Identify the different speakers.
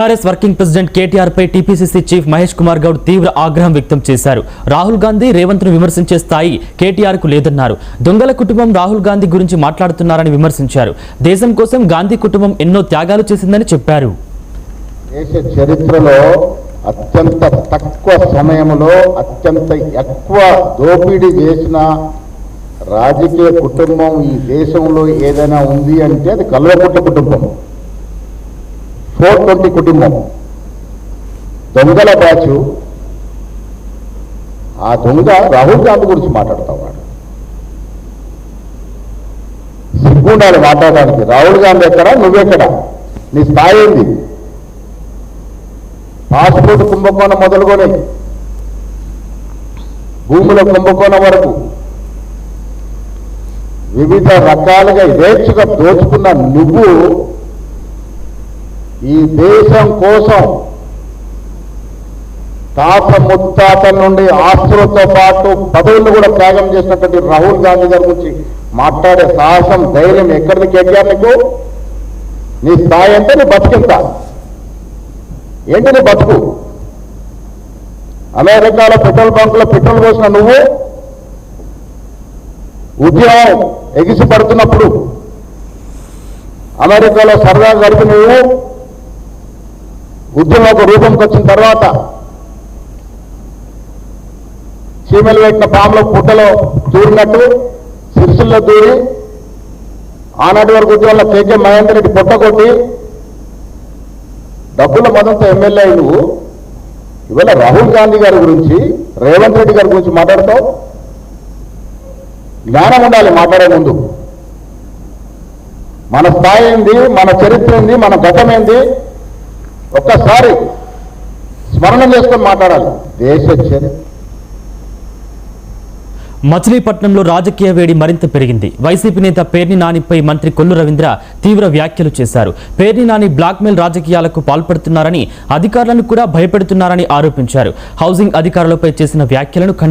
Speaker 1: TRS working president KTR పై TPCC chief Mahesh Kumar Goud తీవ్ర ఆగ్రహం వ్యక్తం చేశారు. రాహుల్ గాంధీ రేవంత్ ను విమర్శించే స్థాయి కేటీఆర్ కు లేదన్నారు. దొంగల కుటుంబం రాహుల్ గాంధీ గురించి మాట్లాడుతున్నారని విమర్శించారు. దేశం కోసం గాంధీ కుటుంబం ఎన్నో త్యాగాలు చేసిందని చెప్పారు.
Speaker 2: దేశ చరిత్రలో అత్యంత తక్కువ సమయంలో అత్యంత ఎక్కువ దోపిడీ చేసిన రాజకీయ కుటుంబం ఈ దేశంలో ఏదైనా ఉంది అంటే అది కల్వకుట్ల కుటుంబం, 420 కుటుంబం, దొంగల బ్యాచు. ఆ దొంగ రాహుల్ గాంధీ గురించి మాట్లాడుతూ ఉన్నాడు. సిగ్గుండాలి మాట్లాడడానికి. రాహుల్ గాంధీ ఎక్కడా, నువ్వెక్కడా, నీ స్థాయి ఏంది? పాస్పోర్ట్ కుంభకోణం మొదలుకొని భూముల కుంభకోణం వరకు వివిధ రకాలుగా యథేచ్ఛగా దోచుకున్న నువ్వు ఈ దేశం కోసం తాత ముత్తాతల నుండి ఆస్తులతో పాటు పదవులను కూడా త్యాగం చేసినటువంటి రాహుల్ గాంధీ గారి గురించి మాట్లాడే సాహసం, ధైర్యం ఎక్కడిది కేటీఆర్ నీకు? నీ స్థాయి అంటే నీ బతికింత ఏంటి? నీ బతుకు అమెరికాలో పెట్రోల్ బంకులో పెట్రోల్ పోసిన నువ్వు ఉద్యమం ఎగిసి పడుతున్నప్పుడు అమెరికాలో సరదా గడిపి నువ్వు ఉద్యమం ఒక రూపంకి వచ్చిన తర్వాత చీమలు పెట్టిన పాములో పుట్టలో దూరినట్టు సిరిసిల్లో దూరి ఆనాటి వరకు ఉద్యమంలో కేకే మహేందర్ రెడ్డి పుట్ట కొట్టి డబ్బుల మదంతో ఎమ్మెల్యే నువ్వు ఇవాళ రాహుల్ గాంధీ గారి గురించి, రేవంత్ రెడ్డి గారి గురించి మాట్లాడతావు. జ్ఞానం ఉండాలి మాట్లాడే ముందు. మన స్థాయి ఏంది, మన చరిత్ర ఏంది, మన గతం ఏంది ఒక్కసారి స్మరణ చేసుకొని మాట్లాడాలి. దేశ చరిత్ర.
Speaker 1: మచిలీపట్నంలో రాజకీయ వేడి మరింత పెరిగింది. వైసీపీ నేత పేర్ని నానిపై మంత్రి కొల్లు రవీంద్ర తీవ్ర వ్యాఖ్యలు చేశారు. పేర్ని నాని బ్లాక్మెయిల్ రాజకీయాలకు పాల్పడుతున్నారని, అధికారులను కూడా భయపెడుతున్నారని ఆరోపించారు. హౌసింగ్ అధికారులపై చేసిన వ్యాఖ్యలను ఖండించారు.